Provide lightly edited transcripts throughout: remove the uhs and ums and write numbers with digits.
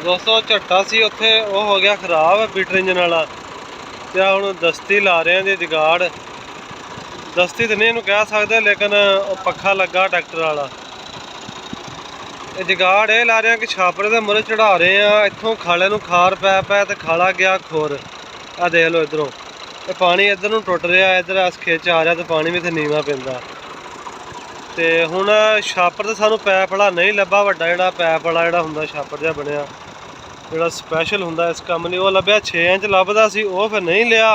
दोस्तों झट्टा सी उत्थे वो हो गया खराब बीटर इंजन वाला, तो हुण दस्ती ला रहे हैं जी जुगाड़। दस्ती तो नहीं इनू कह सकते, लेकिन पक्खा लगा ट्रैक्टर वाला। जुगाड़ ये ला रहे हैं कि छापरे के मुरे चढ़ा रहे हैं, इत्थों खाले नूं खार पै पै ते खाला गया खोर। आ देख लो इधरों ये पानी इधर नूं टुट रहा, इधर अस खेच आ रहा तो पानी भी इत्थे नीवां पैंदा। ते हुण छापर तो सानूं पैप वाला नहीं लब्भा, वड्डा जिहड़ा पैप वाला जिहड़ा हुंदा छापर जिहा बनिया जिहड़ा स्पैशल हुंदा इस काम लई, वो लभ्या 6 इंच लभदा सी, वो फिर नहीं लिया।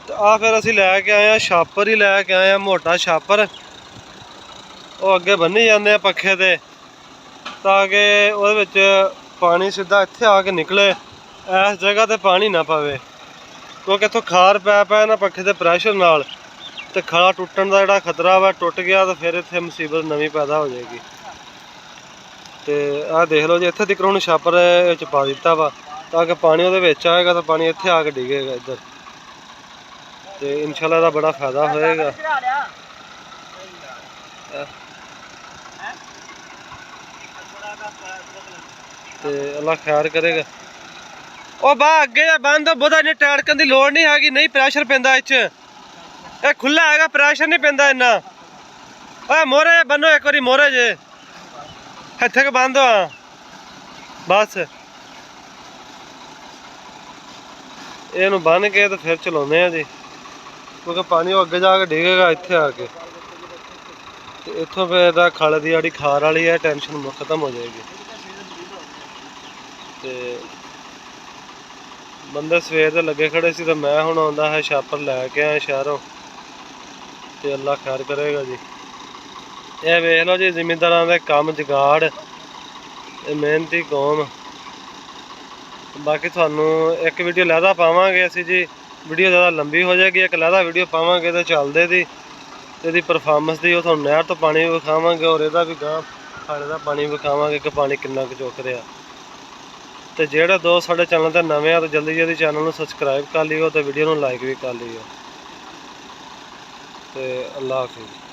तो आ फिर असीं लैके आए हैं छापर ही लैके आए हैं, मोटा छापर। वो अगे बन्नी जांदे आ पक्खे ते, ताकि ਉਹਦੇ ਵਿੱਚ पानी सीधा ਇੱਥੇ आ के निकले, इस जगह ते पानी ना पवे, क्योंकि इत्थों खार पै पै ना पक्खे दे प्रैशर नाल ते खड़ा टुटण दा जिहड़ा खतरा वा, टुट गया तो फिर इत्थे मुसीबत नवीं पैदा हो जाएगी। तो आ देख लो जी, इत्थे तक हुण छापर च पा दित्ता वा, ताकि पानी ਉਹਦੇ ਵਿੱਚ आएगा तो पानी इत्थे आके डिगेगा इधर, तो इंशाल्लाह दा बड़ा फायदा होएगा। ते अल्लाह खैर करेगा। ओ बा अगे बंद बोधा इन्नी टैड़कन की लोड़ नहीं हैगी, नहीं प्रैशर पैंदा इच, ये खुला हैगा, प्रैशर नहीं पैंदा इन्ना। आ मोहरे बनो एक बारी, मोहरे जे इत्थे के बंद हो बस, इनू बन के तो फिर चलाने जी, क्योंकि पानी अगे जाके डिगेगा इत्थे आके, इत्थों फिर खल की जी खार वाली है टेंशन खत्म हो जाएगी। तो बंदे सवेर दे लगे खड़े सी, तो मैं हुण आउंदा है छापर लैके आया शहरों, तो अल्लाह खैर करेगा जी। ये वेख लो जी जिमींदारां दे काम जुगाड़, मेहनती कौम। बाकी थानू एक वीडियो लैदा पावांगे असीं जी, वीडियो ज़्यादा लंबी हो जाएगी, एक लैदा वीडियो पावांगे तो चलदे दी इहदी परफॉर्मेंस दी, थानू नहर तो पानी भी विखावांगे और इहदा भी गांह खाले दा पानी विखावांगे कि पानी किन्ना कुछ चुक रहा। तो जेह्ड़े दोस्त साडे चैनल ते नवे आ तो जल्दी जल्दी चैनल नू सबसक्राइब कर लियो, तो वीडियो नू लाइक भी कर लियो। तो अल्लाह हाफिज़।